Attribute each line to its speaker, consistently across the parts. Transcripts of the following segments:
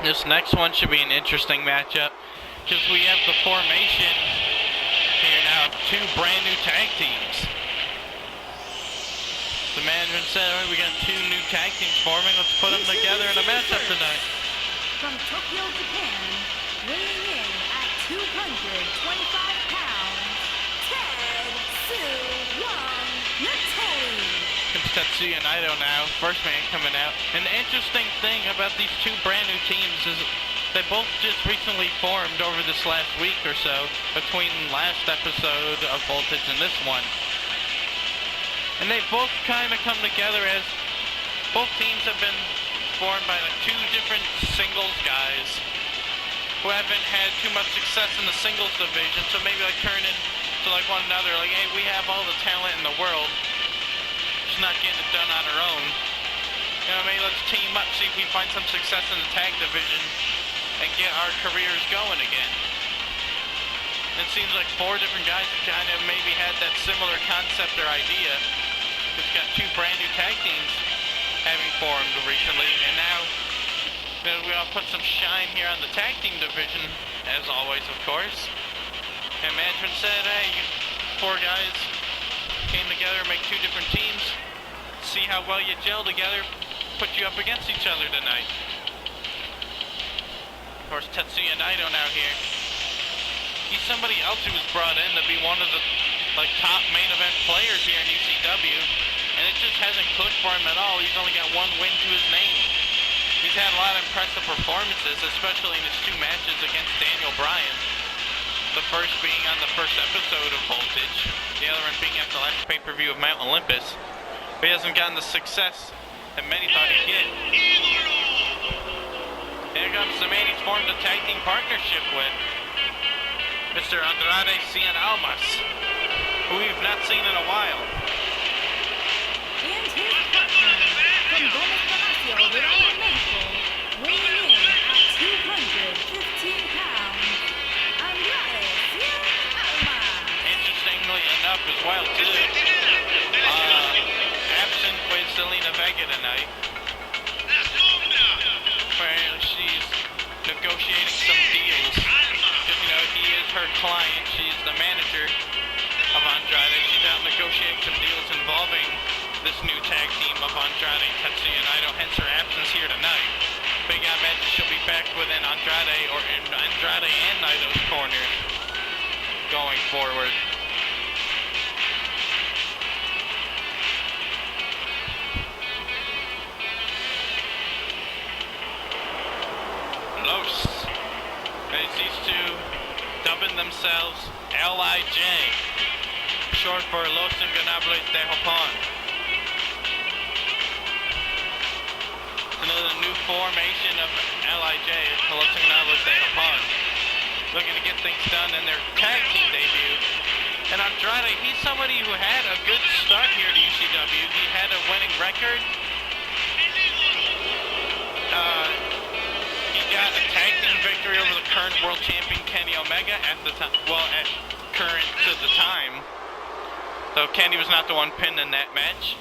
Speaker 1: This next one should be an interesting matchup because we have the formation here now of two brand new tag teams. The management said, all right, we got two new tag teams forming, let's put them together in a matchup tonight.
Speaker 2: From Tokyo, Japan, weighing in at 225 pounds,
Speaker 1: Tetsuya Naito now, first man coming out. And the interesting thing about these two brand new teams is they both just recently formed over this last week or so, between last episode of Voltage and this one. And they both kind of come together as both teams have been formed by like two different singles guys who haven't had too much success in the singles division, so maybe like turn into like one another, like, hey, we have all the talent in the world, just not getting it done on our own. You know, maybe let's team up, see if we find some success in the tag division and get our careers going again. It seems like four different guys who kind of maybe had that similar concept or idea. We've got two brand new tag teams having formed recently, and now we all put some shine here on the tag team division, as always, of course. And management said, hey, you four guys came together, make two different teams, see how well you gel together, put you up against each other tonight. Of course, Tetsuya Naito now here. He's somebody else who was brought in to be one of the top main event players here in UCW, and it just hasn't clicked for him at all. He's only got one win to his name. He's had a lot of impressive performances, especially in his two matches against Daniel Bryan. The first being on the first episode of Voltage, the other one being at the last pay-per-view of Mount Olympus. But he hasn't gotten the success that many thought he'd get. Here comes the man he's formed a tag team partnership with, Mr. Andrade Cien Almas, who we've not seen in a while.
Speaker 2: And his partner, from Gomez Palacio, Rhode Island Medical, weighing in at 215 pounds, Andrade Cien Almas.
Speaker 1: Interestingly enough as well, too, absent with Zelina Vega tonight. Apparently she's negotiating some deals. Because, you know, he is her client. She's the manager of Andrade. She's out negotiating some deals involving this new tag team of Andrade, Tetsuya Naito, hence her absence here tonight. Big I imagine she'll be back within Andrade or in Andrade and Naito's corner going forward. Los. As these two dubbing themselves LIJ, short for Los Ingobernables de Japón. Another new formation of LIJ, Los Ingobernables de Japón, looking to get things done in their tag team debut. And Andrade, he's somebody who had a good start here at UCW. He had a winning record. He got a tag team victory over the current world champion Kenny Omega at the time. Well, at current to the time. So Kenny was not the one pinned in that match.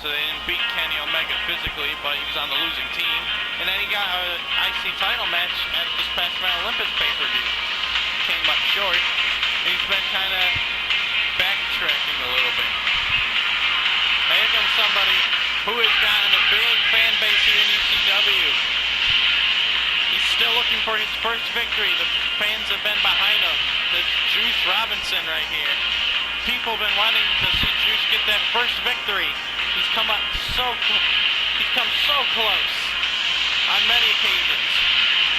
Speaker 1: So they didn't beat Kenny Omega physically, but he was on the losing team. And then he got an IC title match at this past Mount Olympus pay-per-view. Came up short. And he's been kind of backtracking a little bit. Now here comes somebody who has gotten a big fan base here in UCW. He's still looking for his first victory. The fans have been behind him. This Juice Robinson right here. People have been wanting to see Juice get that first victory. He's come so close on many occasions.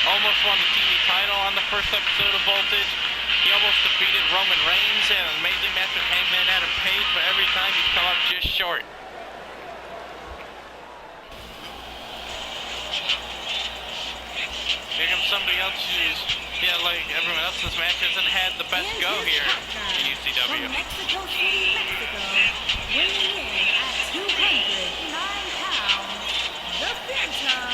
Speaker 1: Almost won the TV title on the first episode of Voltage. He almost defeated Roman Reigns in an amazing match with Hangman Adam Page, but every time he's come up just short. Here comes somebody else who's, like everyone else in this match, hasn't had the best go here in UCW.
Speaker 2: From Mexico City, Mexico, weighing in at 209 pounds, the Phantom,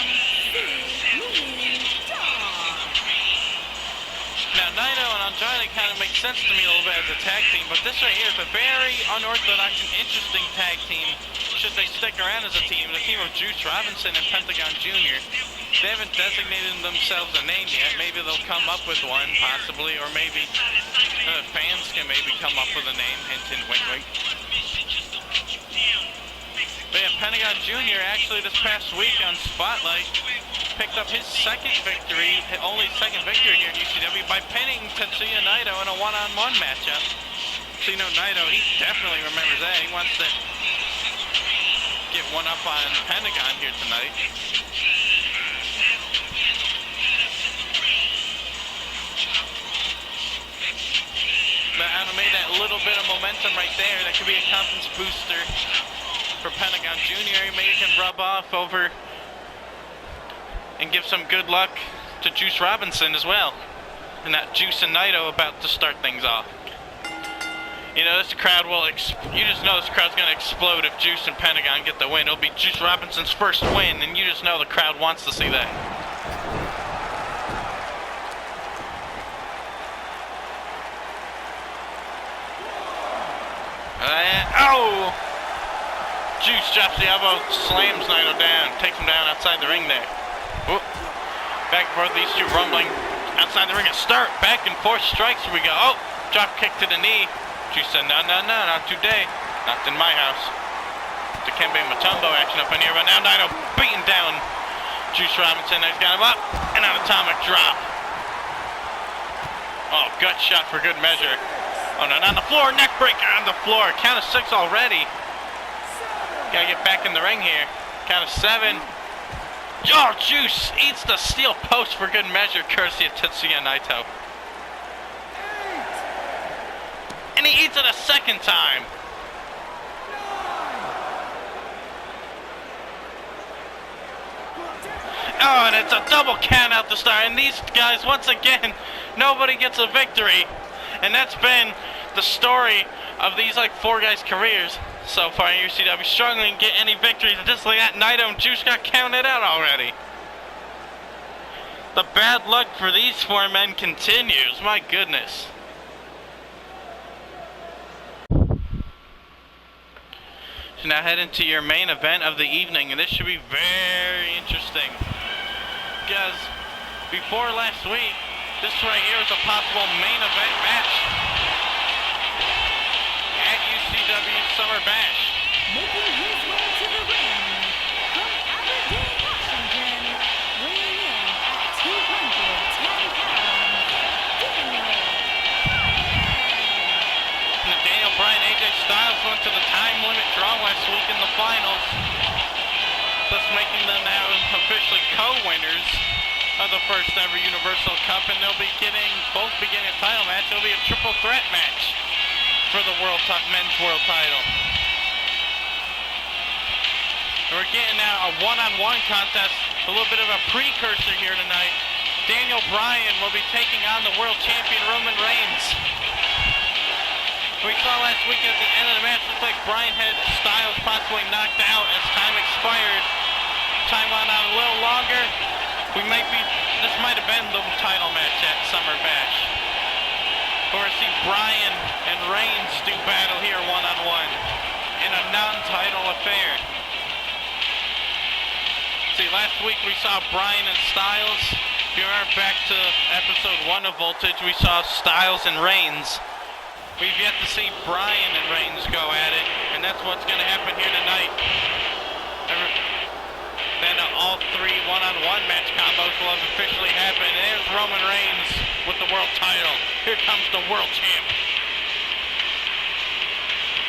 Speaker 1: Now, Naito and Andrade kind of make sense to me a little bit as a tag team, but this right here is a very unorthodox and interesting tag team should they stick around as a team, the team of Juice Robinson and Pentagon Jr., they haven't designated themselves a name yet. Maybe they'll come up with one, possibly, or maybe fans can maybe come up with a name, hint, hint, wink, wink. But yeah, Pentagon Jr. actually this past week on Spotlight picked up his second victory, only second victory here in UCW, by pinning Tetsuya Naito in a one-on-one matchup. So you know Naito, he definitely remembers that. He wants to get one up on Pentagon here tonight. But I made that little bit of momentum right there. That could be a confidence booster for Pentagon Jr. Maybe he can rub off over and give some good luck to Juice Robinson as well. And that Juice and Naito about to start things off. You know, this crowd will, you just know this crowd's going to explode if Juice and Pentagon get the win. It'll be Juice Robinson's first win, and you just know the crowd wants to see that. Oh! Juice drops the elbow, slams Naito down, takes him down outside the ring there. Whoop. Back and forth, these two rumbling outside the ring. A start, back and forth strikes. Here we go. Oh, drop kick to the knee. Juice said, no, not today. Not in my house. Dikembe Mutombo action up in here, but now Naito beating down Juice Robinson. He's got him up, and an atomic drop. Oh, gut shot for good measure. Oh, no, on the floor, neck breaker on the floor. Count of 6 already. Gotta get back in the ring here. Count of 7. Oh, Juice eats the steel post for good measure, courtesy of Tetsuya Naito. And he eats it a second time. Oh, and it's a double count out the start. And these guys, once again, nobody gets a victory. And that's been the story of these, like, 4 guys' careers so far in UCW, struggling to get any victories. And just like that, Naito and Juice got counted out already. The bad luck for these 4 men continues. My goodness. So now head into your main event of the evening, and this should be very interesting. Because before last week, this right here was a possible main event match at UCW Summer Bash.
Speaker 2: Making his way to the ring from Aberdeen, Washington, weighing in at 210 pounds,
Speaker 1: Daniel Bryan, AJ Styles went to the time limit draw last week in the finals, thus making them now officially co-winners of the first ever Universal Cup, and they'll be both getting a title match. It'll be a triple threat match for the men's world title. And we're getting now a one-on-one contest, a little bit of a precursor here tonight. Daniel Bryan will be taking on the world champion Roman Reigns. We saw last week at the end of the match, looks like Bryan had Styles possibly knocked out as time expired. Time went on a little longer. This might have been the title match at Summer Bash. Or see Bryan and Reigns do battle here one-on-one in a non-title affair. See, last week we saw Bryan and Styles. If you remember back to episode 1 of Voltage, we saw Styles and Reigns. We've yet to see Bryan and Reigns go at it, and that's what's going to happen here tonight. Then all 3 one-on-one match combos will have officially happened. And there's Roman Reigns with the world title. Here comes the world champ.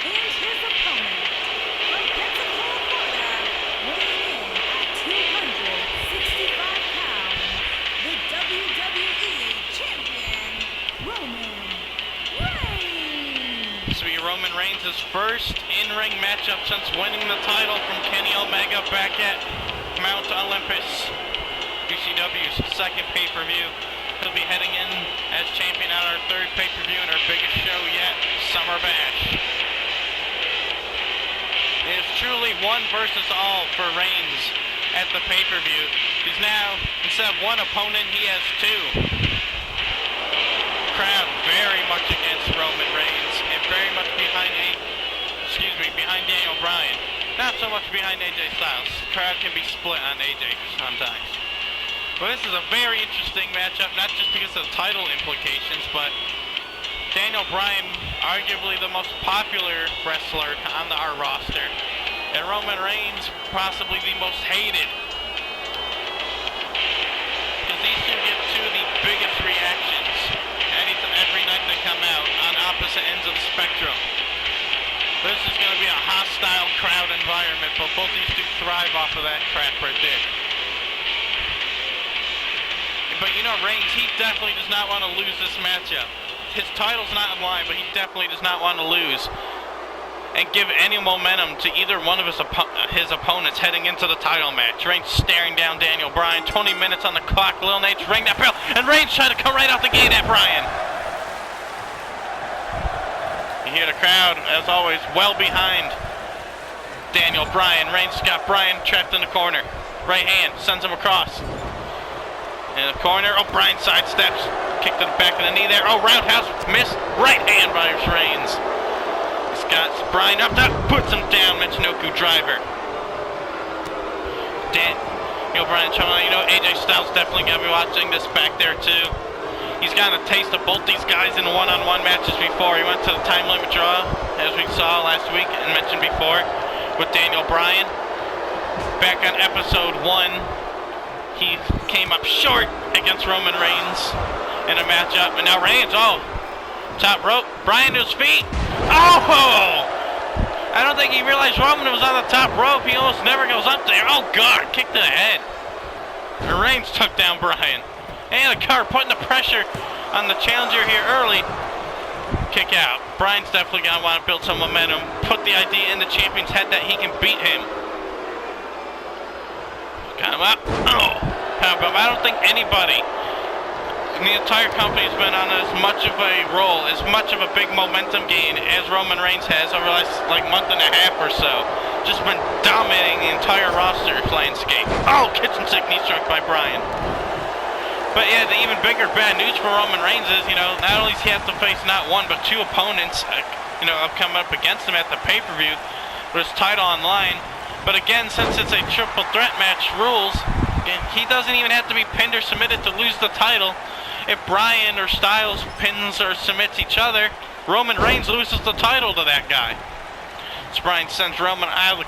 Speaker 2: And his opponent, from Pensacola, Florida, weighing in at 265 pounds, the WWE Champion, Roman Reigns. This will be Roman Reigns' first in-ring matchup since winning the title from Kenny Omega back at Mount Olympus, UCW's second pay-per-view. He'll be heading in as champion on our 3rd pay-per-view and our biggest show yet, Summer Bash. It is truly 1 versus all for Reigns at the pay-per-view. He's now, instead of 1 opponent, he has 2. Crowd very much against Roman Reigns and very much behind Daniel Bryan. Not so much behind AJ Styles. The crowd can be split on AJ sometimes. But this is a very interesting matchup, not just because of the title implications, but Daniel Bryan, arguably the most popular wrestler on our roster, and Roman Reigns, possibly the most hated. Because these two get two of the biggest reactions every night they come out on opposite ends of the spectrum. This is going to be a hostile crowd environment, but both these two thrive off of that crap right there. But you know, Reigns, he definitely does not want to lose this matchup. His title's not in line, but he definitely does not want to lose and give any momentum to either one of his opponents heading into the title match. Reigns staring down Daniel Bryan. 20 minutes on the clock. Lil Nate's ring that bell, and Reigns trying to come right out the gate at Bryan. You hear the crowd, as always, well behind Daniel Bryan. Reigns got Bryan trapped in the corner. Right hand sends him across. In the corner, oh, Bryan sidesteps. Kick to the back of the knee there. Oh, roundhouse, miss. Right hand by Reigns. He's got Bryan up top, puts him down. Michinoku driver. Bryan Chama, you know, AJ Styles definitely going to be watching this back there too. He's gotten a taste of both these guys in one-on-one matches before. He went to the time limit draw, as we saw last week and mentioned before, with Daniel Bryan. Back on episode 1. He came up short against Roman Reigns in a matchup, and now Reigns, oh, top rope, Bryan to his feet. Oh! I don't think he realized Roman was on the top rope. He almost never goes up there. Oh, God, kick to the head. And Reigns took down Bryan. And the car putting the pressure on the challenger here early. Kick out. Bryan's definitely going to want to build some momentum, put the idea in the champion's head that he can beat him. Got him up. Oh, I don't think anybody in the entire company has been on as much of a roll, as much of a big momentum gain as Roman Reigns has over the last month and a half or so. Just been dominating the entire roster landscape. Oh, kitchen sink knee struck by Bryan. But yeah, the even bigger bad news for Roman Reigns is, not only does he have to face not one but two opponents, have come up against him at the pay-per-view with his title on line. But again, since it's a triple threat match rules, he doesn't even have to be pinned or submitted to lose the title. If Bryan or Styles pins or submits each other, Roman Reigns loses the title to that guy. So Bryan sends Roman off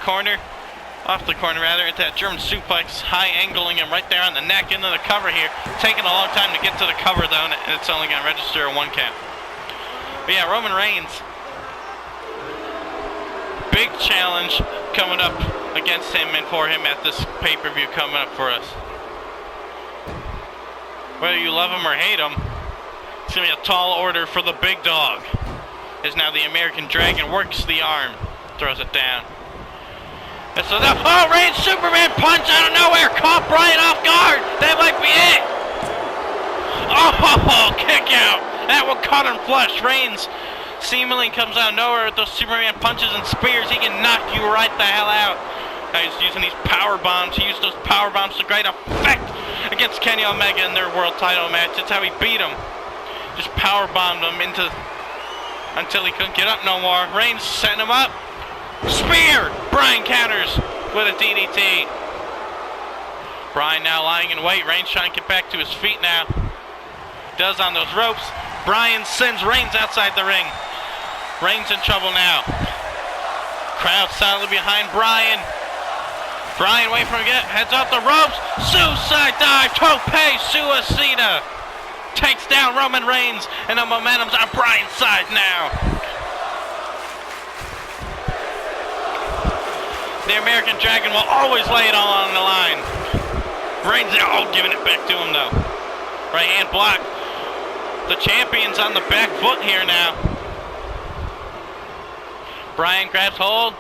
Speaker 2: the corner, into that German suplex, high angling him right there on the neck, into the cover here. Taking a long time to get to the cover though, and it's only going to register a 1 count. But yeah, Roman Reigns, big challenge coming up against him and for him at this pay-per-view coming up for us. Whether you love him or hate him, it's going to be a tall order for the big dog. As now the American Dragon works the arm, throws it down. And so now, oh, Reigns Superman punch out of nowhere, caught Bryan off guard. That might be it. Oh, kick out. That one caught him flush. Reigns seemingly comes out of nowhere with those Superman punches and spears. He can knock you right the hell out. Now he's using these power bombs. He used those power bombs to great effect against Kenny Omega in their world title match. That's how he beat him. Just power bombed him until he couldn't get up no more. Reigns setting him up. Spear! Bryan counters with a DDT. Bryan now lying in wait. Reigns trying to get back to his feet now. Does on those ropes. Bryan sends Reigns outside the ring. Reigns in trouble now. Crowd solidly behind Bryan. Bryan waiting for him to get heads off the ropes. Suicide dive. Tope suicida. Takes down Roman Reigns, and the momentum's on Bryan's side now. The American Dragon will always lay it all on the line. Reigns, giving it back to him though. Right hand block. The champion's on the back foot here now. Bryan grabs hold.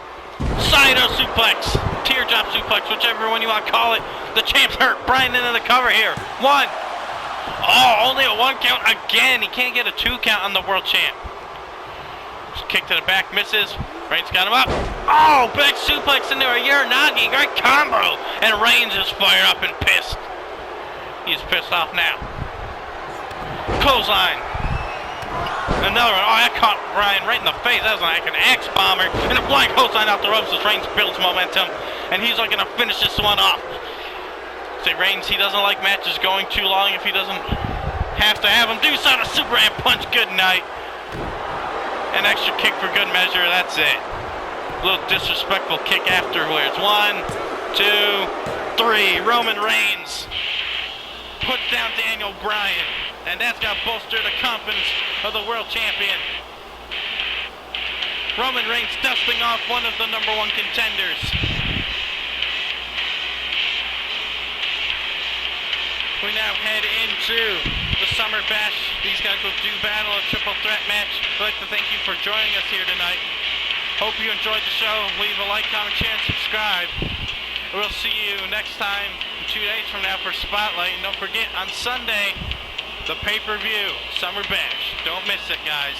Speaker 2: Saito suplex. Teardrop suplex, whichever one you want to call it. The champ's hurt. Bryan into the cover here. 1. Oh, only a 1 count again. He can't get a 2 count on the world champ. Kick to the back, misses. Reigns got him up. Oh, back suplex into a Uranagi. Great combo. And Reigns is fired up and pissed. He's pissed off now. Clothesline. another one. Oh, that caught Bryan right in the face. That was like an axe bomber. And a flying clothesline off the ropes as Reigns builds momentum. And he's looking to finish this one off. Say Reigns, he doesn't like matches going too long if he doesn't have to have them do so. The Superman punch, good night. An extra kick for good measure, that's it. A little disrespectful kick afterwards. 1, 2, 3. Roman Reigns puts down Daniel Bryan. And that's going to bolster the confidence of the world champion. Roman Reigns dusting off one of the #1 contenders. We now head into the Summer Bash. These guys will do battle, a triple threat match. I'd like to thank you for joining us here tonight. Hope you enjoyed the show. Leave a like, comment, share, and subscribe. We'll see you next time 2 days from now for Spotlight. And don't forget, on Sunday, the pay-per-view, Summer Bash. Don't miss it, guys.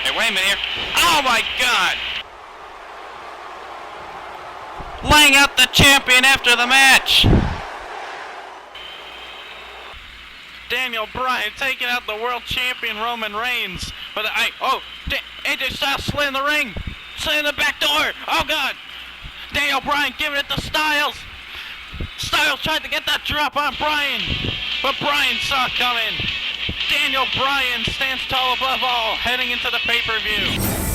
Speaker 2: Hey, wait a minute here. Oh my God! Laying out the champion after the match. Daniel Bryan taking out the world champion Roman Reigns. But AJ Styles slid in the ring, slid in the back door. Oh God! Daniel Bryan giving it to Styles. Styles tried to get that drop on Bryan, but Bryan saw it coming. Daniel Bryan stands tall above all, heading into the pay-per-view.